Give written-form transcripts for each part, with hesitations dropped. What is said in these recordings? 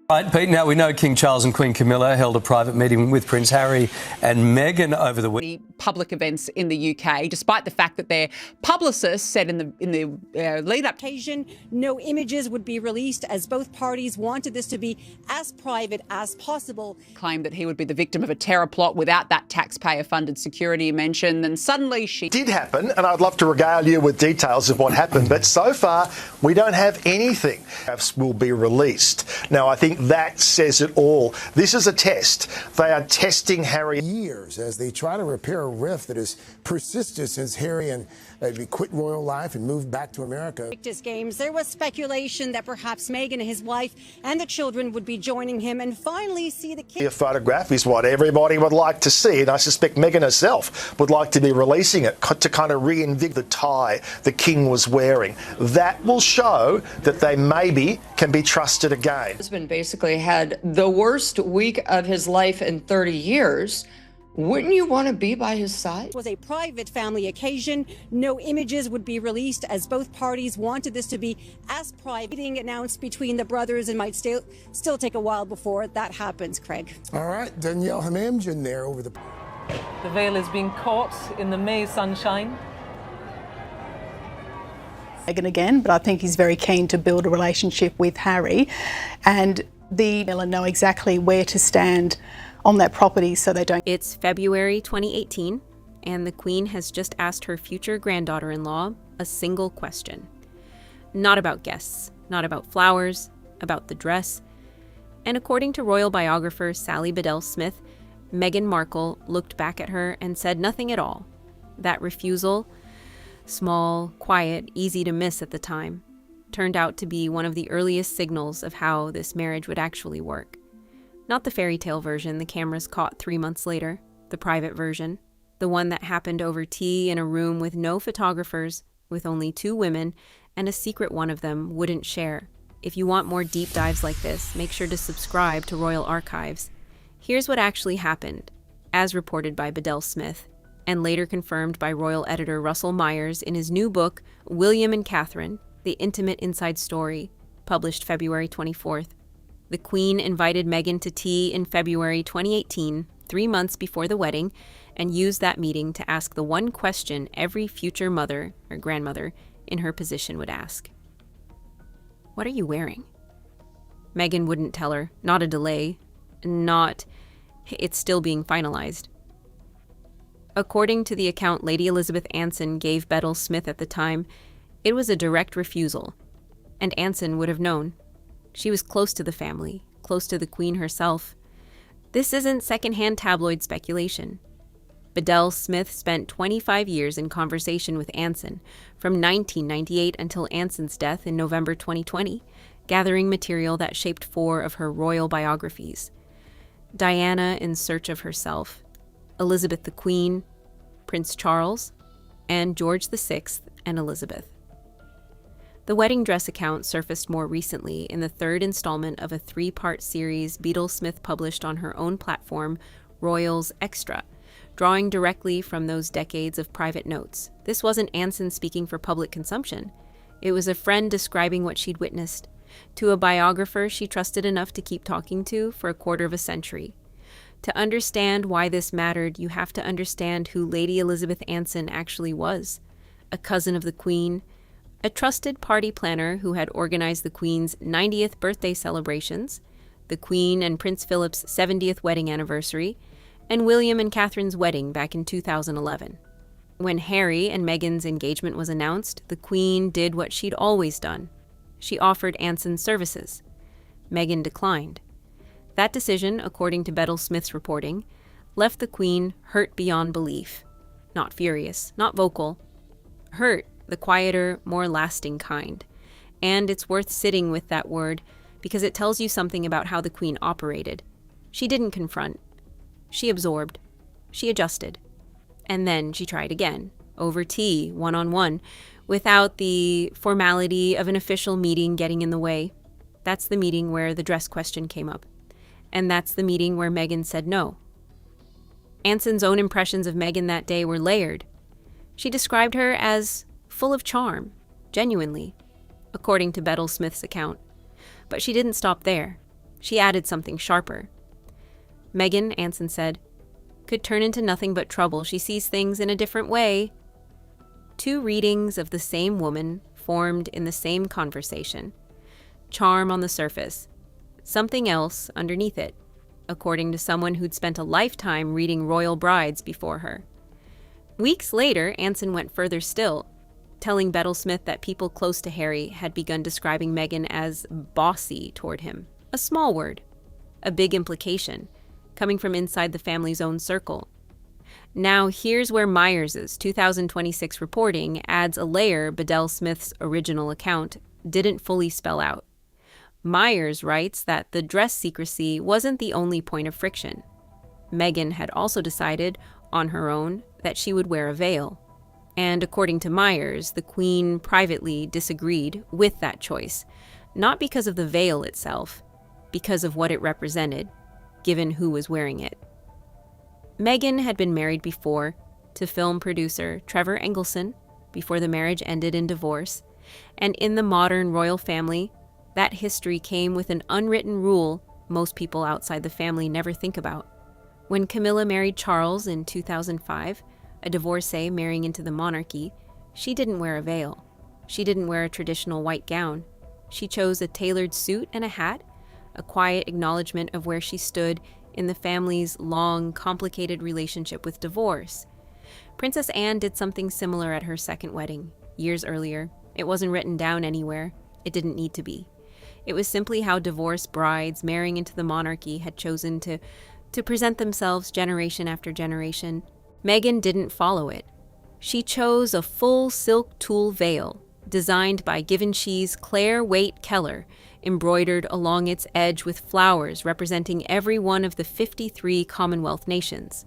Right, Pete, now we know King Charles and Queen Camilla held a private meeting with Prince Harry and Meghan over the week. Public events in the UK, despite the fact that their publicist said in the lead-up occasion, no images would be released as both parties wanted this to be as private as possible. Claimed that he would be the victim of a terror plot without that taxpayer-funded security mentioned, and suddenly she did happen, and I'd love to regale you with details of what happened, but so far we don't have anything. Will be released. Now, I think that says it all. This is a test. They are testing Harry years as they try to repair a rift that has persisted since Harry and quit royal life and moved back to America. Games. There was speculation that perhaps Meghan, his wife, and the children would be joining him and finally see the king. A photograph is what everybody would like to see, and I suspect Meghan herself would like to be releasing it to kind of reinvigorate the tie the king was wearing. That will show that they maybe can be trusted again. Husband basically had the worst week of his life in 30 years. Wouldn't you want to be by his side? It was a private family occasion. No images would be released as both parties wanted this to be as private. Being announced between the brothers and might still take a while before that happens, Craig. All right, Danielle Hamamjian there over the... The veil is being caught in the May sunshine. Meghan again, but I think he's very keen to build a relationship with Harry, and the Meghan know exactly where to stand on that property so they don't. It's February 2018, and the Queen has just asked her future granddaughter-in-law a single question. Not about guests, not about flowers, about the dress. And according to royal biographer Sally Bedell Smith, Meghan Markle looked back at her and said nothing at all. That refusal, small, quiet, easy to miss at the time, turned out to be one of the earliest signals of how this marriage would actually work. Not the fairy tale version the cameras caught 3 months later, the private version, the one that happened over tea in a room with no photographers, with only 2 women, and a secret one of them wouldn't share. If you want more deep dives like this, make sure to subscribe to Royal Archives. Here's what actually happened, as reported by Bedell Smith, and later confirmed by royal editor Russell Myers in his new book, William and Catherine, The Intimate Inside Story, published February 24th. The Queen invited Meghan to tea in February 2018, 3 months before the wedding, and used that meeting to ask the one question every future mother or grandmother in her position would ask. What are you wearing? Meghan wouldn't tell her, not a delay, not, it's still being finalized. According to the account Lady Elizabeth Anson gave Bedell Smith at the time, it was a direct refusal, and Anson would have known. She was close to the family, close to the Queen herself. This isn't secondhand tabloid speculation. Bedell Smith spent 25 years in conversation with Anson, from 1998 until Anson's death in November 2020, gathering material that shaped 4 of her royal biographies. Diana in Search of Herself, Elizabeth the Queen, Prince Charles, and George VI and Elizabeth. The wedding dress account surfaced more recently in the 3rd installment of a 3-part series Bedell Smith published on her own platform, Royals Extra, drawing directly from those decades of private notes. This wasn't Anson speaking for public consumption. It was a friend describing what she'd witnessed, to a biographer she trusted enough to keep talking to for a quarter of a century. To understand why this mattered, you have to understand who Lady Elizabeth Anson actually was. A cousin of the Queen, a trusted party planner who had organized the Queen's 90th birthday celebrations, the Queen and Prince Philip's 70th wedding anniversary, and William and Catherine's wedding back in 2011. When Harry and Meghan's engagement was announced, the Queen did what she'd always done. She offered Anson's services. Meghan declined. That decision, according to Bedell Smith's reporting, left the Queen hurt beyond belief. Not furious, not vocal. Hurt, the quieter, more lasting kind. And it's worth sitting with that word because it tells you something about how the Queen operated. She didn't confront. She absorbed. She adjusted. And then she tried again, over tea, one-on-one, without the formality of an official meeting getting in the way. That's the meeting where the dress question came up. And that's the meeting where Meghan said no. Anson's own impressions of Meghan that day were layered. She described her as full of charm, genuinely, according to Bedell Smith's account. But she didn't stop there. she added something sharper. Meghan, Anson said, could turn into nothing but trouble. She sees things in a different way. Two readings of the same woman formed in the same conversation. Charm on the surface, something else underneath it, according to someone who'd spent a lifetime reading royal brides before her. Weeks later, Anson went further still, telling Bedell Smith that people close to Harry had begun describing Meghan as bossy toward him. A small word, a big implication, coming from inside the family's own circle. Now here's where Myers's 2026 reporting adds a layer Bedell Smith's original account didn't fully spell out. Myers writes that the dress secrecy wasn't the only point of friction. Meghan had also decided, on her own, that she would wear a veil. And according to Myers, the Queen privately disagreed with that choice, not because of the veil itself, because of what it represented, given who was wearing it. Meghan had been married before to film producer Trevor Engelson before the marriage ended in divorce, and in the modern royal family, that history came with an unwritten rule most people outside the family never think about. When Camilla married Charles in 2005, a divorcee marrying into the monarchy, she didn't wear a veil. She didn't wear a traditional white gown. She chose a tailored suit and a hat, a quiet acknowledgement of where she stood in the family's long, complicated relationship with divorce. Princess Anne did something similar at her second wedding, years earlier. It wasn't written down anywhere. It didn't need to be. It was simply how divorced brides marrying into the monarchy had chosen to present themselves generation after generation. Meghan didn't follow it. She chose a full silk tulle veil, designed by Givenchy's Claire Waite Keller, embroidered along its edge with flowers representing every one of the 53 Commonwealth nations.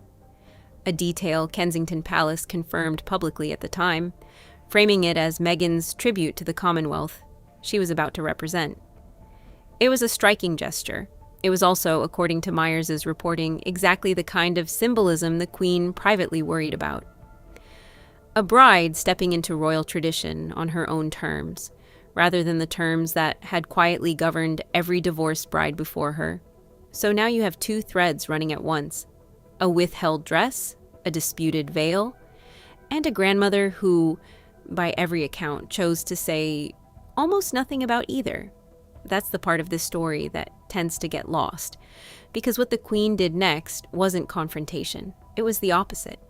A detail Kensington Palace confirmed publicly at the time, framing it as Meghan's tribute to the Commonwealth she was about to represent. It was a striking gesture. It was also, according to Myers's reporting, exactly the kind of symbolism the Queen privately worried about. A bride stepping into royal tradition on her own terms, rather than the terms that had quietly governed every divorced bride before her. So now you have two threads running at once: a withheld dress, a disputed veil, and a grandmother who, by every account, chose to say almost nothing about either. That's the part of this story that tends to get lost, because what the Queen did next wasn't confrontation. It was the opposite.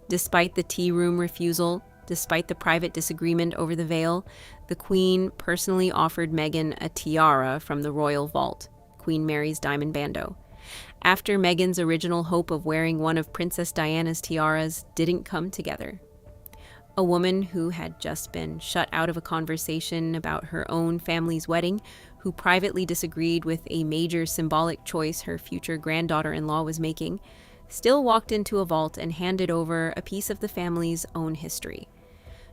Despite the tea room refusal, despite the private disagreement over the veil, the Queen personally offered Meghan a tiara from the royal vault, Queen Mary's diamond bandeau. After Meghan's original hope of wearing one of Princess Diana's tiaras didn't come together. A woman who had just been shut out of a conversation about her own family's wedding, who privately disagreed with a major symbolic choice her future granddaughter-in-law was making, still walked into a vault and handed over a piece of the family's own history.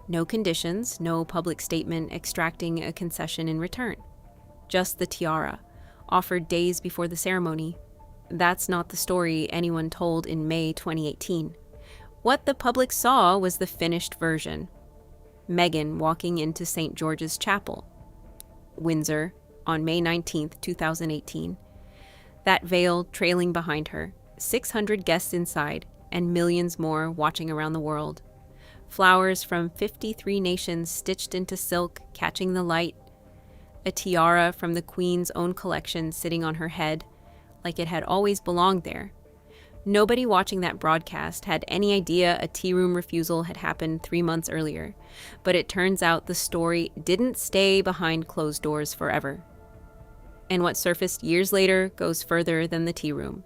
No conditions, no public statement extracting a concession in return. Just the tiara, offered days before the ceremony. That's not the story anyone told in May 2018. What the public saw was the finished version. Meghan walking into St. George's Chapel, Windsor, on May 19, 2018. That veil trailing behind her, 600 guests inside, and millions more watching around the world. Flowers from 53 nations stitched into silk, catching the light. A tiara from the Queen's own collection sitting on her head, like it had always belonged there. Nobody watching that broadcast had any idea a tea room refusal had happened 3 months earlier, but it turns out the story didn't stay behind closed doors forever. And what surfaced years later goes further than the tea room.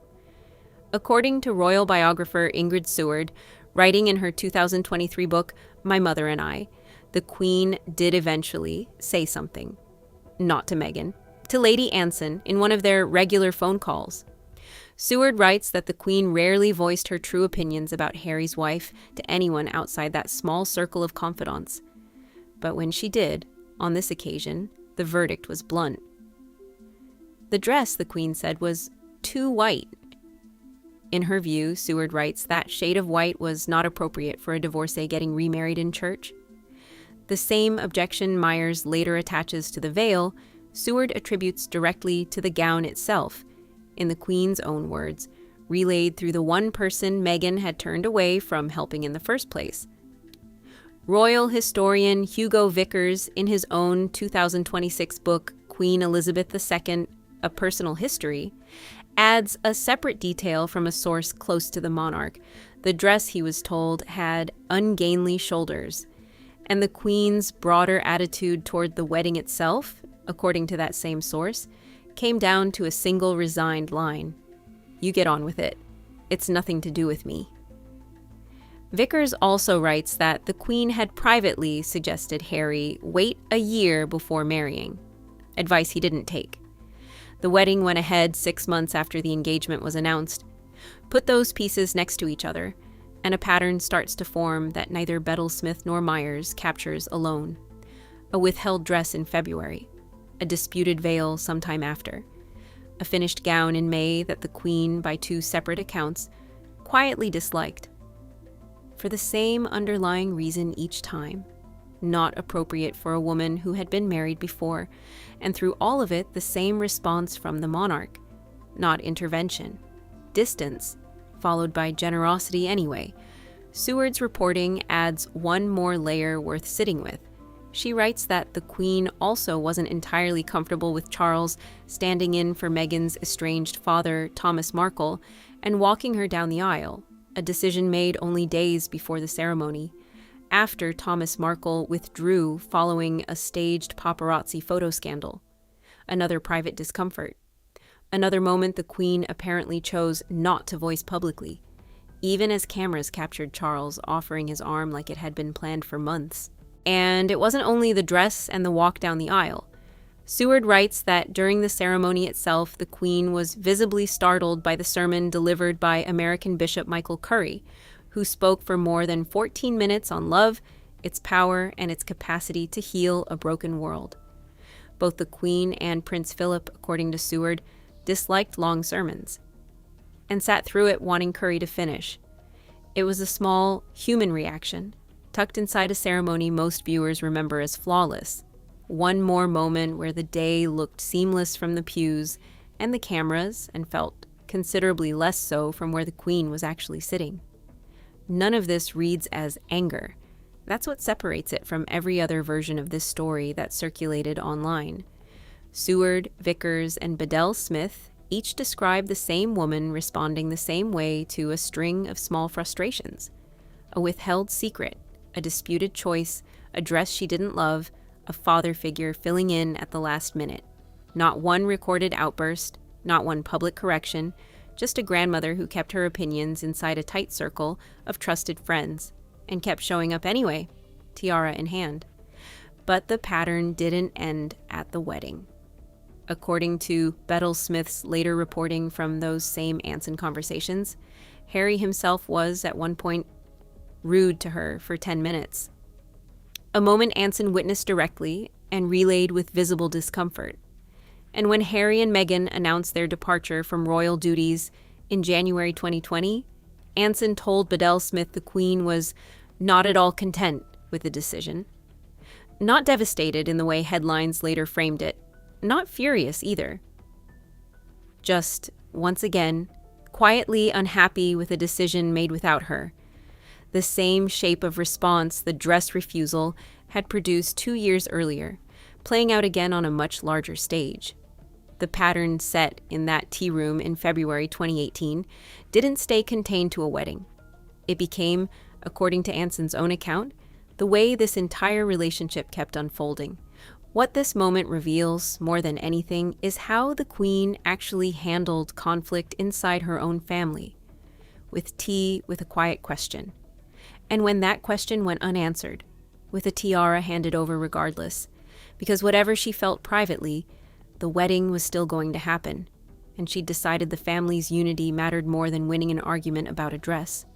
According to royal biographer Ingrid Seward, writing in her 2023 book, My Mother and I, the Queen did eventually say something. Not to Meghan, to Lady Anson in one of their regular phone calls. Seward writes that the Queen rarely voiced her true opinions about Harry's wife to anyone outside that small circle of confidants. But when she did, on this occasion, the verdict was blunt. The dress, the Queen said, was too white. In her view, Seward writes, that shade of white was not appropriate for a divorcee getting remarried in church. The same objection Myers later attaches to the veil, Seward attributes directly to the gown itself, in the Queen's own words, relayed through the one person Meghan had turned away from helping in the first place. Royal historian Hugo Vickers, in his own 2026 book, Queen Elizabeth II, A Personal History, adds a separate detail from a source close to the monarch. The dress, he was told, had ungainly shoulders, and the Queen's broader attitude toward the wedding itself, according to that same source, came down to a single resigned line: "You get on with it. It's nothing to do with me." Vickers also writes that the Queen had privately suggested Harry wait a year before marrying, advice he didn't take. The wedding went ahead 6 months after the engagement was announced. Put those pieces next to each other, and a pattern starts to form that neither Bedell Smith nor Myers captures alone. A withheld dress in February, a disputed veil sometime after, a finished gown in May that the Queen, by 2 separate accounts, quietly disliked. For the same underlying reason each time: not appropriate for a woman who had been married before, and through all of it the same response from the monarch: not intervention, distance, followed by generosity anyway. Seward's reporting adds one more layer worth sitting with. She writes that the Queen also wasn't entirely comfortable with Charles standing in for Meghan's estranged father, Thomas Markle, and walking her down the aisle, a decision made only days before the ceremony, after Thomas Markle withdrew following a staged paparazzi photo scandal. Another private discomfort. Another moment the Queen apparently chose not to voice publicly, even as cameras captured Charles offering his arm like it had been planned for months. And it wasn't only the dress and the walk down the aisle. Seward writes that during the ceremony itself, the Queen was visibly startled by the sermon delivered by American Bishop Michael Curry, who spoke for more than 14 minutes on love, its power, and its capacity to heal a broken world. Both the Queen and Prince Philip, according to Seward, disliked long sermons, and sat through it wanting Curry to finish. It was a small, human reaction, tucked inside a ceremony most viewers remember as flawless. One more moment where the day looked seamless from the pews and the cameras, and felt considerably less so from where the Queen was actually sitting. None of this reads as anger. That's what separates it from every other version of this story that circulated online. Seward, Vickers, and Bedell Smith each describe the same woman responding the same way to a string of small frustrations: a withheld secret, a disputed choice, a dress she didn't love, a father figure filling in at the last minute. Not one recorded outburst, not one public correction, just a grandmother who kept her opinions inside a tight circle of trusted friends, and kept showing up anyway, tiara in hand. But the pattern didn't end at the wedding. According to Bedell Smith's later reporting from those same Anson conversations, Harry himself was, at one point, rude to her for 10 minutes. A moment Anson witnessed directly and relayed with visible discomfort. And when Harry and Meghan announced their departure from royal duties in January 2020, Anson told Bedell Smith the Queen was not at all content with the decision. Not devastated in the way headlines later framed it, not furious either. Just, once again, quietly unhappy with a decision made without her. The same shape of response the dress refusal had produced 2 years earlier, playing out again on a much larger stage. The pattern set in that tea room in February 2018 didn't stay contained to a wedding. It became, according to Anson's own account, the way this entire relationship kept unfolding. What this moment reveals, more than anything, is how the Queen actually handled conflict inside her own family, with tea with a quiet question. And when that question went unanswered, with a tiara handed over regardless, because whatever she felt privately, the wedding was still going to happen, and she'd decided the family's unity mattered more than winning an argument about a dress.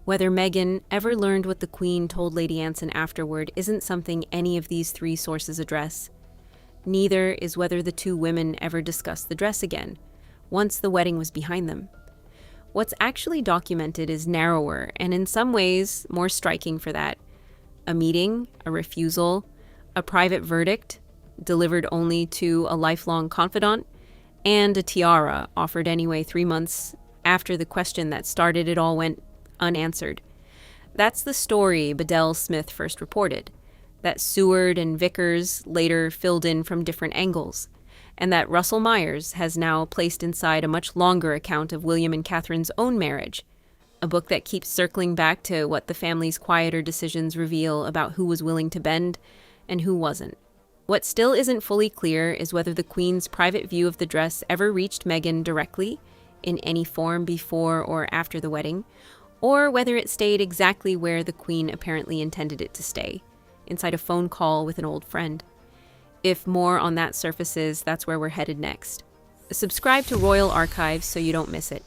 Whether Meghan ever learned what the Queen told Lady Anson afterward isn't something any of these 3 sources address. Neither is whether the 2 women ever discussed the dress again, once the wedding was behind them. What's actually documented is narrower, and in some ways more striking for that. A meeting, a refusal, a private verdict, delivered only to a lifelong confidant, and a tiara offered anyway 3 months after the question that started it all went unanswered. That's the story Bedell Smith first reported, that Seward and Vickers later filled in from different angles, and that Russell Myers has now placed inside a much longer account of William and Catherine's own marriage, a book that keeps circling back to what the family's quieter decisions reveal about who was willing to bend and who wasn't. What still isn't fully clear is whether the Queen's private view of the dress ever reached Meghan directly, in any form before or after the wedding, or whether it stayed exactly where the Queen apparently intended it to stay, inside a phone call with an old friend. If more on that surfaces, that's where we're headed next. Subscribe to Royal Archives so you don't miss it.